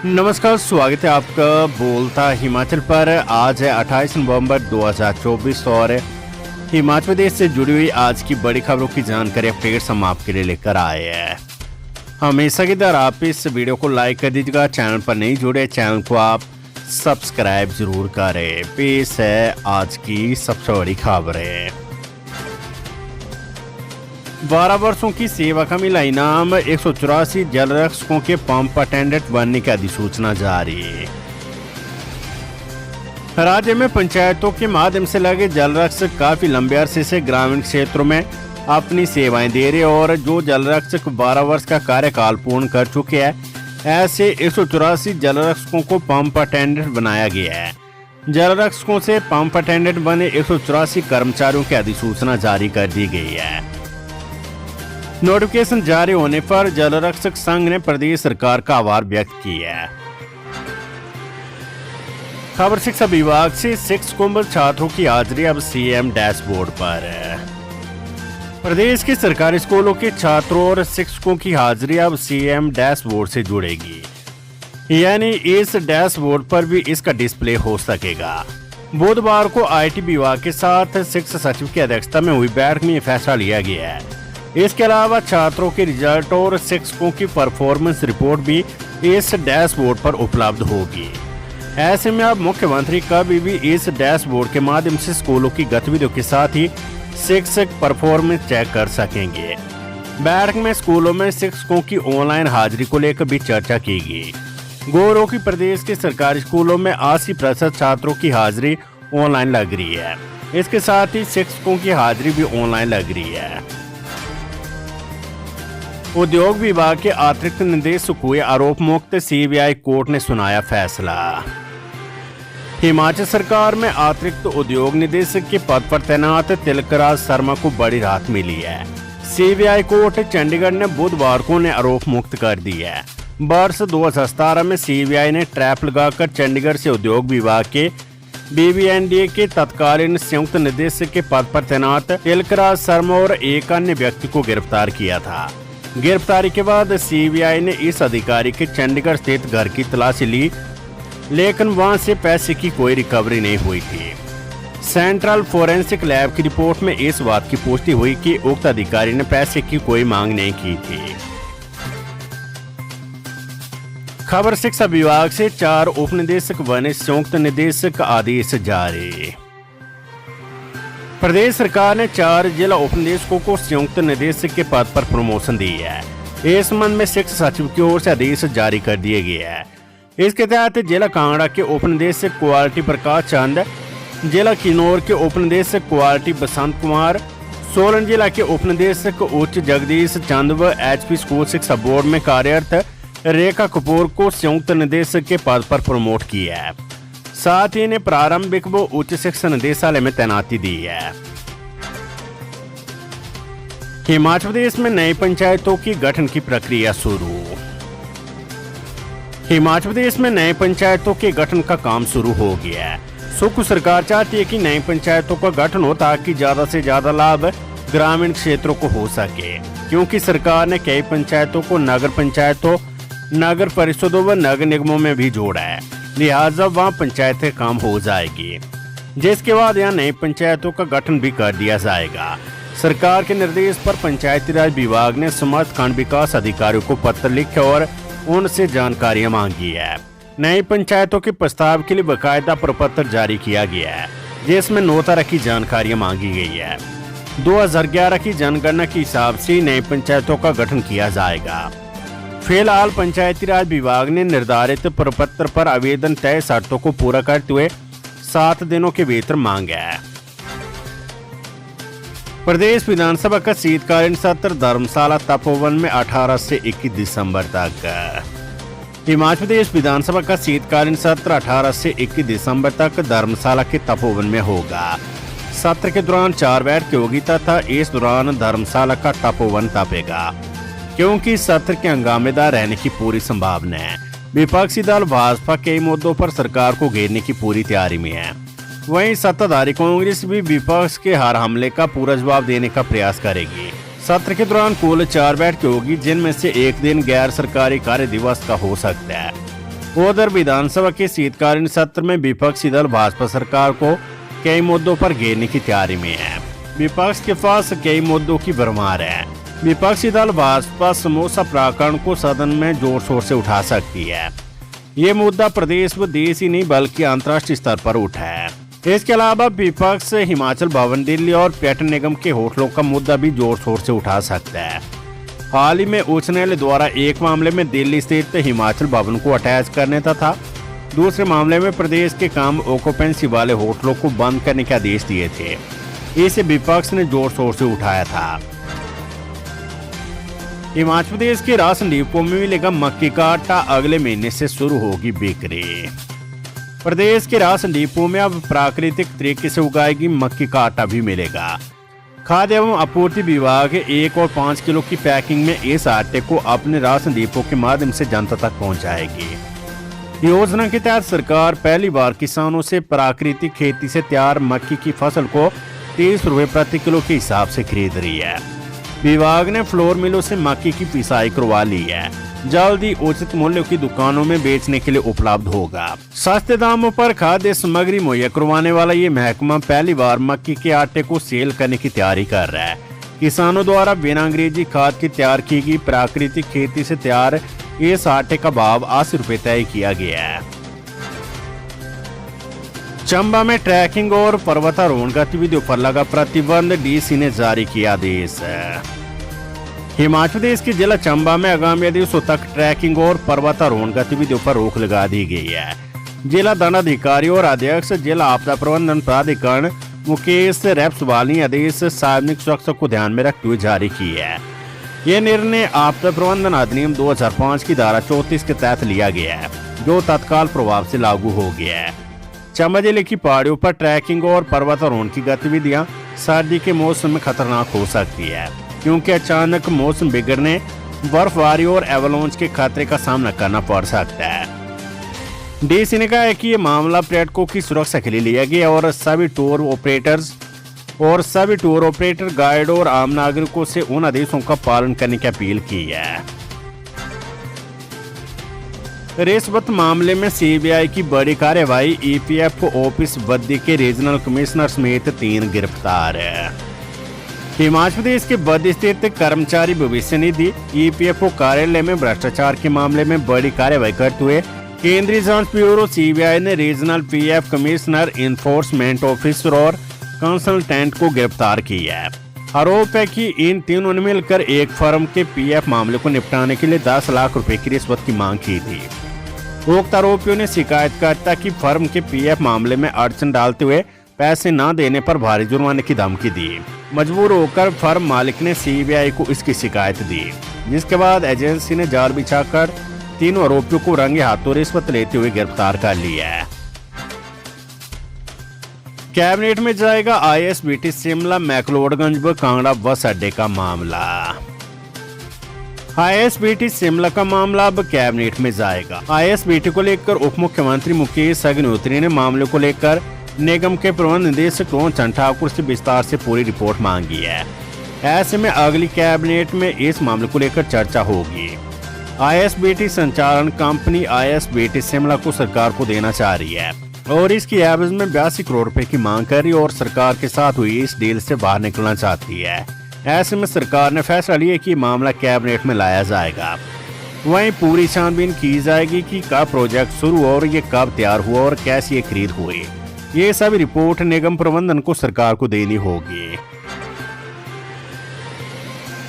नमस्कार, स्वागत है आपका बोलता हिमाचल पर। आज है 28 नवंबर 2024 और हिमाचल प्रदेश से जुड़ी हुई आज की बड़ी खबरों की जानकारी अपडेट्स हम आपके लिए लेकर आए हैं। हमेशा की तरह आप इस वीडियो को लाइक कर दीजिएगा। चैनल पर नहीं जुड़े, चैनल को आप सब्सक्राइब जरूर करें। पेश है आज की सबसे बड़ी खबरें। 12 वर्षों की सेवा का मिला इनाम, 184 जलरक्षकों के पंप अटेंडेंट बनने की अधिसूचना जारी। राज्य में पंचायतों के माध्यम से लगे जलरक्षक काफी लंबे अरसे से ग्रामीण क्षेत्रों में अपनी सेवाएं दे रहे और जो जलरक्षक 12 वर्ष का कार्यकाल पूर्ण कर चुके हैं, ऐसे 184 जलरक्षकों को पंप अटेंडेंट बनाया गया है। जलरक्षकों से पंप अटेंडेंट बने 184 कर्मचारियों की अधिसूचना जारी कर दी गई है। नोटिफिकेशन जारी होने पर जलरक्षक संघ ने प्रदेश सरकार का आभार व्यक्त किया है। खबर शिक्षा विभाग से शिक्षकों व छात्रों की हाजिरी अब सीएम डैशबोर्ड पर है। प्रदेश के सरकारी स्कूलों के छात्रों और शिक्षकों की हाजिरी अब सीएम डैशबोर्ड से जुड़ेगी, यानी इस डैशबोर्ड पर भी इसका डिस्प्ले हो सकेगा। बुधवार को आईटी विभाग के साथ शिक्षा सचिव की अध्यक्षता में हुई बैठक में यह फैसला लिया गया है। इसके अलावा छात्रों के रिजल्ट और शिक्षकों की परफॉर्मेंस रिपोर्ट भी इस डैशबोर्ड पर उपलब्ध होगी। ऐसे में अब मुख्यमंत्री कभी भी इस डैशबोर्ड के माध्यम से स्कूलों की गतिविधियों के साथ ही शिक्षक परफॉर्मेंस चेक कर सकेंगे। बैठक में स्कूलों में शिक्षकों की ऑनलाइन हाजिरी को लेकर भी चर्चा की गई। गौर हो कि प्रदेश के सरकारी स्कूलों में 80% छात्रों की हाजिरी ऑनलाइन लग रही है। इसके साथ ही शिक्षकों की हाजिरी भी ऑनलाइन लग रही है। उद्योग विभाग के अतिरिक्त निदेशक हुए आरोप मुक्त, सीबीआई कोर्ट ने सुनाया फैसला। हिमाचल सरकार में अतिरिक्त उद्योग निदेशक के पद पर तैनात तिलकराज शर्मा को बड़ी राहत मिली है। सीबीआई कोर्ट चंडीगढ़ ने बुधवार को उन्हें आरोप मुक्त कर दिया है। वर्ष 2017 में सीबीआई ने ट्रैप लगाकर चंडीगढ़ से उद्योग विभाग के बीबीएनडीए के तत्कालीन संयुक्त निदेशक के पद पर तैनात तिलकराज शर्मा और एक अन्य व्यक्ति को गिरफ्तार किया था। गिरफ्तारी के बाद सीबीआई ने इस अधिकारी के चंडीगढ़ स्थित घर की तलाशी ली, लेकिन वहां से पैसे की कोई रिकवरी नहीं हुई थी। सेंट्रल फोरेंसिक लैब की रिपोर्ट में इस बात की पुष्टि हुई कि उक्त अधिकारी ने पैसे की कोई मांग नहीं की थी। खबर शिक्षा विभाग से 4 उपनिदेशक बने संयुक्त निदेशक, आदेश जारी। प्रदेश सरकार ने 4 जिला उपनिदेशकों को संयुक्त निदेशक के पद पर प्रमोशन दी है। इस संबंध में शिक्षा सचिव की ओर से आदेश जारी कर दिए गए हैं। इसके तहत जिला कांगड़ा के उपनिदेशक क्वालिटी प्रकाश चंद, जिला किन्नौर के उपनिदेशक क्वालिटी बसंत कुमार, सोलन जिला के उपनिदेशक उच्च जगदीश चंद व एचपी स्कूल शिक्षा बोर्ड में कार्यरत रेखा कपूर को संयुक्त निदेशक के पद पर प्रमोट किया है। साथ ही इन्हें प्रारंभिक व उच्च शिक्षा निदेशालय में तैनाती दी है। हिमाचल प्रदेश में नई पंचायतों की गठन की प्रक्रिया शुरू। हिमाचल प्रदेश में नए पंचायतों के गठन का काम शुरू हो गया है। सुख सरकार चाहती है कि नई पंचायतों का गठन हो ताकि ज्यादा से ज्यादा लाभ ग्रामीण क्षेत्रों को हो सके, क्योंकि सरकार ने कई पंचायतों को नगर पंचायतों, नगर परिषदों व नगर निगमों में भी जोड़ा है। लिहाजा वहाँ पंचायतें काम हो जाएगी, जिसके बाद यहाँ नई पंचायतों का गठन भी कर दिया जाएगा। सरकार के निर्देश पर पंचायती राज विभाग ने समस्त खंड विकास अधिकारियों को पत्र लिखे और उनसे जानकारियां मांगी है। नई पंचायतों के प्रस्ताव के लिए बाकायदा प्रपत्र जारी किया गया है, जिसमें 9 तरह की जानकारियां मांगी गई है। 2011 की जनगणना के हिसाब से नई पंचायतों का गठन किया जाएगा। फिलहाल पंचायती राज विभाग ने निर्धारित प्रपत्र पर आवेदन तय शर्तों को पूरा करते हुए 7 दिनों के भीतर मांगा है। प्रदेश विधानसभा का शीतकालीन सत्र धर्मशाला तपोवन में 18 से 21 दिसंबर तक। हिमाचल प्रदेश विधानसभा का शीतकालीन सत्र 18 से 21 दिसंबर तक धर्मशाला के तपोवन में होगा। सत्र के दौरान 4 बैठकें होगी तथा इस दौरान धर्मशाला का तपोवन तपेगा, क्योंकि सत्र के हंगामेदार रहने की पूरी संभावना है। विपक्षी दल भाजपा कई मुद्दों पर सरकार को घेरने की पूरी तैयारी में है। वहीं सत्ताधारी कांग्रेस भी विपक्ष के हर हमले का पूरा जवाब देने का प्रयास करेगी। सत्र के दौरान कुल 4 बैठकें होगी, जिनमें से एक दिन गैर सरकारी कार्य दिवस का हो सकता है। उधर विधानसभा के शीतकालीन सत्र में विपक्षी दल भाजपा सरकार को कई मुद्दों पर घेरने की तैयारी में है। विपक्ष के पास कई मुद्दों की भरमार है। विपक्षी दल भाजपा समोसा प्रकरण को सदन में जोर शोर से उठा सकती है। ये मुद्दा प्रदेश व देश ही नहीं बल्कि अंतर्राष्ट्रीय स्तर पर उठा है। इसके अलावा विपक्ष हिमाचल भवन, दिल्ली और पर्यटन निगम के होटलों का मुद्दा भी जोर शोर से उठा सकता है। हाल ही में उच्च न्यायालय द्वारा एक मामले में दिल्ली स्थित हिमाचल भवन को अटैच करने तथा दूसरे मामले में प्रदेश के कम ऑक्यूपेंसी वाले होटलों को बंद करने के आदेश दिए थे। इसे विपक्ष ने जोर शोर से उठाया था। हिमाचल प्रदेश के राशन डिपो में मिलेगा मक्की का आटा, अगले महीने से शुरू होगी बिक्री। प्रदेश के राशन डिपो में अब प्राकृतिक तरीके से उगाएगी मक्की का आटा भी मिलेगा। खाद्य एवं आपूर्ति विभाग 1 और 5 किलो की पैकिंग में इस आटे को अपने राशन डिपो के माध्यम से जनता तक पहुंचाएगी। योजना के तहत सरकार पहली बार किसानों से प्राकृतिक खेती से तैयार मक्की की फसल को 30 रुपए प्रति किलो के हिसाब से खरीद रही है। विभाग ने फ्लोर मिलों से मक्की की पिसाई करवा ली है। जल्द ही उचित मूल्यों की दुकानों में बेचने के लिए उपलब्ध होगा। सस्ते दामों पर खाद्य सामग्री मुहैया करवाने वाला ये महकमा पहली बार मक्की के आटे को सेल करने की तैयारी कर रहा है। किसानों द्वारा बिना अंग्रेजी खाद की तैयार की गई प्राकृतिक खेती से तैयार इस आटे का भाव 80 रुपए तय किया गया है। चंबा में ट्रैकिंग और पर्वतारोहण गतिविधियों पर लगा प्रतिबंध, डीसी ने जारी किया आदेश। हिमाचल प्रदेश के जिला चंबा में आगामी दिवसों तक ट्रैकिंग और पर्वतारोहण गतिविधियों पर रोक लगा दी गई है। जिला दंडाधिकारी और अध्यक्ष जिला आपदा प्रबंधन प्राधिकरण मुकेश रेपसवाल ने आदेश सार्वजनिक सुरक्षा को ध्यान में रखते हुए जारी की है। यह निर्णय आपदा प्रबंधन अधिनियम 2005 की धारा 34 के तहत लिया गया है, जो तत्काल प्रभाव से लागू हो गया है। चंबा जिले की पहाड़ियों पर ट्रैकिंग और पर्वतारोहण की गतिविधियां सर्दी के मौसम में खतरनाक हो सकती है, क्योंकि अचानक मौसम बिगड़ने, बर्फबारी और एवलांच के खतरे का सामना करना पड़ सकता है। डीसी ने कहा है कि ये मामला पर्यटकों की सुरक्षा के लिए लिया गया और सभी टूर ऑपरेटर गाइड और आम नागरिकों से उन आदेशों का पालन करने की अपील की है। रिश्वत मामले में सीबीआई की बड़ी कार्रवाई, ईपीएफओ ऑफिस बद्दी के रीजनल कमिश्नर समेत 3 गिरफ्तार है। हिमाचल प्रदेश के बद्दी स्थित कर्मचारी भविष्य निधि ईपीएफओ कार्यालय में भ्रष्टाचार के मामले में बड़ी कार्रवाई करते हुए केंद्रीय जांच ब्यूरो सीबीआई ने regional PF commissioner, enforcement officer और कंसल्टेंट को गिरफ्तार किया है। आरोप है कि इन तीनों ने मिलकर एक फर्म के पीएफ मामले को निपटाने के लिए 10 लाख रुपए की रिश्वत की मांग की थी। उक्त आरोपियों ने शिकायतकर्ता की फर्म के पीएफ मामले में अड़चन डालते हुए पैसे न देने पर भारी जुर्माने की धमकी दी। मजबूर होकर फर्म मालिक ने सीबीआई को इसकी शिकायत दी, जिसके बाद एजेंसी ने जाल बिछाकर तीनों आरोपियों को रंगे हाथों रिश्वत लेते हुए गिरफ्तार कर लिया है। कैबिनेट में जाएगा आईएसबीटी शिमला मैक्लोडगंज व कांगड़ा बस अड्डे का मामला। आईएसबीटी शिमला का मामला अब कैबिनेट में जाएगा। आईएसबीटी को लेकर उप मुख्यमंत्री मुकेश अग्निहोत्री ने मामले को लेकर निगम के प्रबंध निदेशक रोहन ठाकुर से विस्तार से पूरी रिपोर्ट मांगी है। ऐसे में अगली कैबिनेट में इस मामले को लेकर चर्चा होगी। आईएसबीटी संचालन कंपनी आईएसबीटी शिमला को सरकार को देना चाह रही है और इसकी एवज में 82 करोड़ रुपए की मांग कर रही है और सरकार के साथ हुई इस डील से बाहर निकलना चाहती है। ऐसे में सरकार ने फैसला लिया कि मामला कैबिनेट में लाया जाएगा। वहीं पूरी छानबीन की जाएगी कि कब प्रोजेक्ट शुरू हुआ और ये कब तैयार हुआ और कैसी ये खरीद हुई। ये सभी रिपोर्ट निगम प्रबंधन को सरकार को देनी होगी।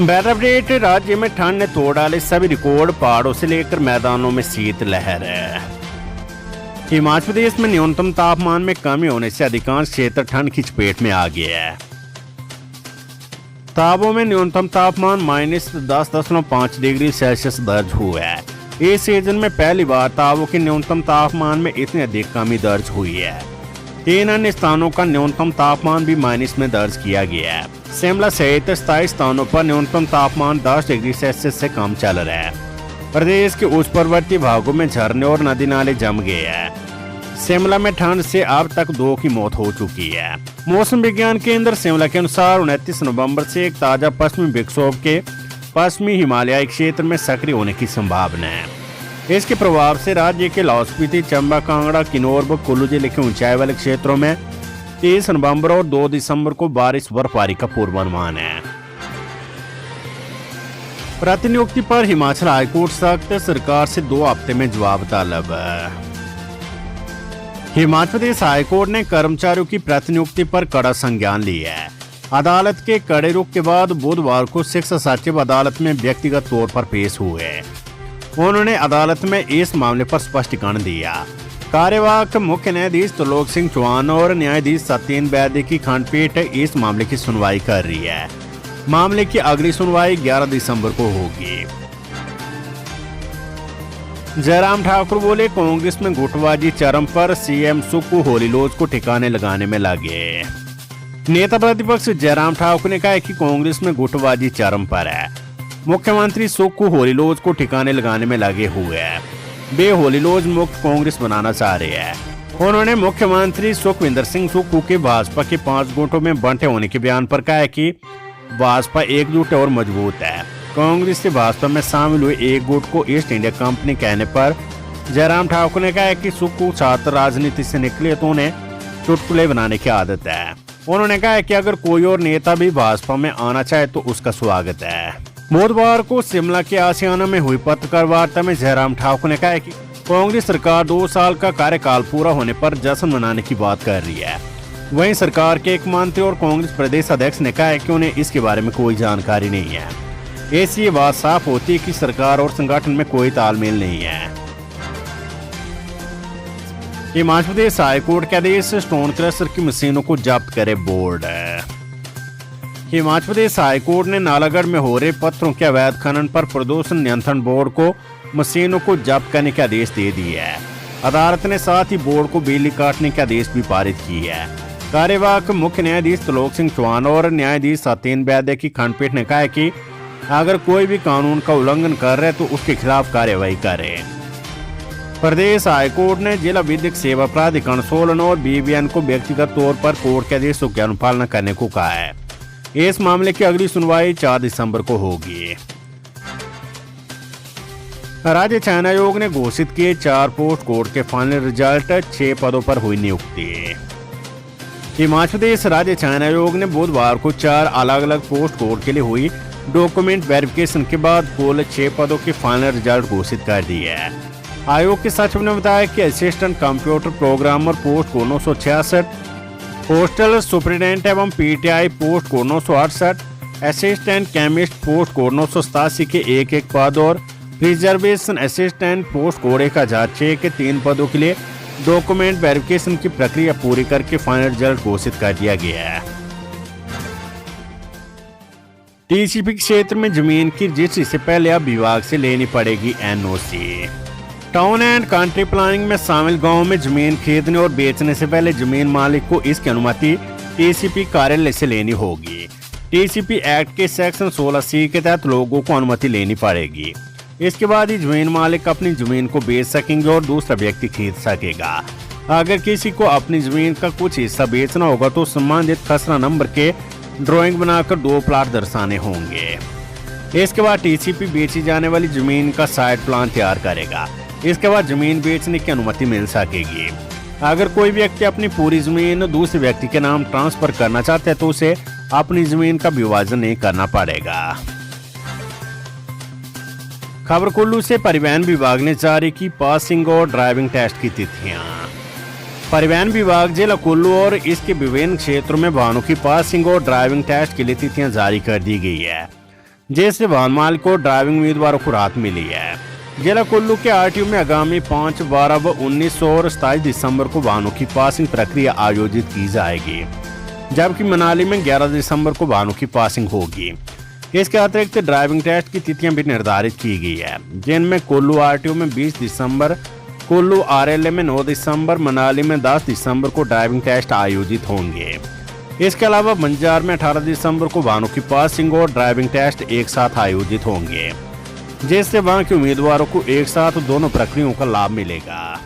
वेदर अपडेट, राज्य में ठंड ने तोड़ डाले सभी रिकॉर्ड, पहाड़ों से लेकर मैदानों में शीतलहर है। हिमाचल प्रदेश में न्यूनतम तापमान में कमी होने से अधिकांश क्षेत्र ठंड की चपेट में आ गया है। ताबो में न्यूनतम तापमान -10.5 डिग्री सेल्सियस दर्ज हुआ है। इस सीजन में पहली बार ताबो के न्यूनतम तापमान में इतनी अधिक कमी दर्ज हुई है। 3 अन्य स्थानों का न्यूनतम तापमान भी माइनस में दर्ज किया गया है। शिमला सहित 27 स्थानों पर न्यूनतम तापमान 10 डिग्री सेल्सियस से कम चल रहा है। प्रदेश के उच्च पर्वतीय भागों में झरने और नदी नाले जम गए हैं। शिमला में ठंड से अब तक 2 की मौत हो चुकी है। मौसम विज्ञान केंद्र शिमला के अनुसार 29 नवंबर से एक ताजा पश्चिमी विक्षोभ के पश्चिमी हिमालयी क्षेत्र में सक्रिय होने की संभावना है। इसके प्रभाव से राज्य के लाहौल स्पीति, चंबा, कांगड़ा, किन्नौर व कुल्लू जिले के ऊंचाई वाले क्षेत्रों में 30 नवंबर और 2 दिसंबर को बारिश बर्फबारी का पूर्वानुमान है। प्रतिनियुक्ति पर हिमाचल हाईकोर्ट सख्त, सरकार से 2 हफ्ते में जवाब तलब। हिमाचल प्रदेश हाईकोर्ट ने कर्मचारियों की प्रतिनियुक्ति पर कड़ा संज्ञान लिया है। अदालत के कड़े रुख के बाद बुधवार को शिक्षा सचिव अदालत में व्यक्तिगत तौर पर पेश हुए। उन्होंने अदालत में इस मामले पर स्पष्टीकरण दिया। कार्यवाहक मुख्य न्यायाधीश त्रिलोक सिंह चौहान और न्यायाधीश सत्येंद्र वैद्य की खंडपीठ इस मामले की सुनवाई कर रही है। मामले की अगली सुनवाई 11 दिसंबर को होगी। जयराम ठाकुर बोले, कांग्रेस में गुटबाजी चरम पर, सीएम सुक्खू होलीलोज को ठिकाने लगाने में लगे। नेता प्रतिपक्ष जयराम ठाकुर ने कहा है कि कांग्रेस में गुटबाजी चरम पर है। मुख्यमंत्री सुक्खू होलीलोज को ठिकाने लगाने में लगे हुए हैं। वे होलीलोज मुक्त कांग्रेस बनाना चाह रहे हैं। उन्होंने मुख्यमंत्री सुखविंदर सिंह सुक्खू के भाजपा के 5 गुटों में बंटे होने के बयान पर कहा है कि भाजपा एकजुट और मजबूत है। कांग्रेस से भाजपा में शामिल हुए एक गुट को ईस्ट इंडिया कंपनी कहने पर जयराम ठाकुर ने कहा है कि सुक्खू छात्र राजनीति से निकले तो उन्हें चुटकुले बनाने की आदत है। उन्होंने कहा है कि अगर कोई और नेता भी भाजपा में आना चाहे तो उसका स्वागत है। बुधवार को शिमला के आशियाना में हुई पत्रकार वार्ता में जयराम ठाकुर ने कहा है कि कांग्रेस सरकार 2 साल का कार्यकाल पूरा होने पर जश्न मनाने की बात कर रही है। वहीं सरकार के एक मंत्री और कांग्रेस प्रदेश अध्यक्ष ने कहा है कि उन्हें इसके बारे में कोई जानकारी नहीं है। ऐसी ये बात साफ होती है कि सरकार और संगठन में कोई तालमेल नहीं है। हिमाचल प्रदेश हाईकोर्ट के आदेश, स्टोन क्रशर की मशीनों को जब्त करे बोर्ड। हिमाचल प्रदेश हाईकोर्ट ने नालागढ़ में हो रहे पत्थरों के अवैध खनन पर प्रदूषण नियंत्रण बोर्ड को मशीनों को जब्त करने के आदेश दे दिए है। अदालत ने साथ ही बोर्ड को बिजली काटने के आदेश भी पारित किए है। कार्यवाहक मुख्य न्यायाधीश त्रिलोक सिंह चौहान और न्यायाधीश सत्येंद्र वैद्य की खंडपीठ ने कहा है कि अगर कोई भी कानून का उल्लंघन कर रहे तो उसके खिलाफ कार्यवाही करे। प्रदेश हाईकोर्ट ने जिला विधिक सेवा प्राधिकरण सोलन और बीबीएन को व्यक्तिगत तौर पर कोर्ट के आदेशों की अनुपालना करने को कहा है। इस मामले की अगली सुनवाई 4 दिसंबर को होगी। राज्य चयन आयोग ने घोषित किए 4 पोस्ट कोड के फाइनल रिजल्ट, 6 पदों पर हुई नियुक्ति। हिमाचल प्रदेश राज्य चयन आयोग ने बुधवार को 4 अलग अलग पोस्ट कोड के लिए हुई डॉक्यूमेंट वेरिफिकेशन के बाद कुल 6 पदों के फाइनल रिजल्ट घोषित कर दिए है। आयोग के सचिव ने बताया कि assistant computer programmer post code 966, postal superintendent एवं PTI post code 968, assistant chemist post code 987 के 1-1 पद और रिजर्वेशन असिस्टेंट पोस्ट कोड 1006 के 3 पदों के लिए डॉक्यूमेंट वेरिफिकेशन की प्रक्रिया पूरी करके फाइनल रिजल्ट घोषित कर दिया गया है। टीसीपी क्षेत्र में जमीन की रजिस्ट्री से पहले अब विभाग से लेनी पड़ेगी NOC. Town and country planning में शामिल गांव में जमीन खरीदने और बेचने से पहले जमीन मालिक को इसकी अनुमति टीसीपी कार्यालय से लेनी होगी। टीसीपी एक्ट के सेक्शन 16C के तहत लोगों को अनुमति लेनी पड़ेगी। इसके बाद ही जमीन मालिक अपनी जमीन को बेच सकेंगे और दूसरा व्यक्ति खरीद सकेगा। अगर किसी को अपनी जमीन का कुछ हिस्सा बेचना होगा तो संबंधित खसरा नंबर के ड्राइंग बनाकर 2 प्लाट दर्शाने होंगे। इसके बाद टीसीपी बेची जाने वाली जमीन का साइट प्लान तैयार करेगा। इसके बाद जमीन बेचने की अनुमति मिल सकेगी। अगर कोई व्यक्ति अपनी पूरी जमीन दूसरे व्यक्ति के नाम ट्रांसफर करना चाहता है तो उसे अपनी जमीन का विभाजन नहीं करना पड़ेगा। खबर कुल्लू से परिवहन विभाग ने जारी की पासिंग और ड्राइविंग टेस्ट की तिथियां। परिवहन विभाग जिला कुल्लू और इसके विभिन्न क्षेत्रों में वाहनों की पासिंग और ड्राइविंग टेस्ट के लिए तिथियां जारी कर दी गई है, जिससे वाहन मालिक को ड्राइविंग उम्मीदवारों को राहत मिली है। जिला कुल्लू के आरटीओ में आगामी 5, 12 व 19 और 27 दिसंबर को वाहनों की पासिंग प्रक्रिया आयोजित की जाएगी, जबकि मनाली में 11 दिसंबर को वाहनों की पासिंग होगी। इसके अतिरिक्त ड्राइविंग टेस्ट की तिथियां भी निर्धारित की गई है, जिनमें कुल्लू आरटीओ में 20 दिसंबर, कुल्लू आरएलए में 9 दिसंबर, मनाली में 10 दिसंबर को ड्राइविंग टेस्ट आयोजित होंगे। इसके अलावा बंजार में 18 दिसंबर को वाहनों की पासिंग और ड्राइविंग टेस्ट एक साथ आयोजित होंगे, जिससे वहां के उम्मीदवारों को एक साथ दोनों प्रक्रियाओं का लाभ मिलेगा।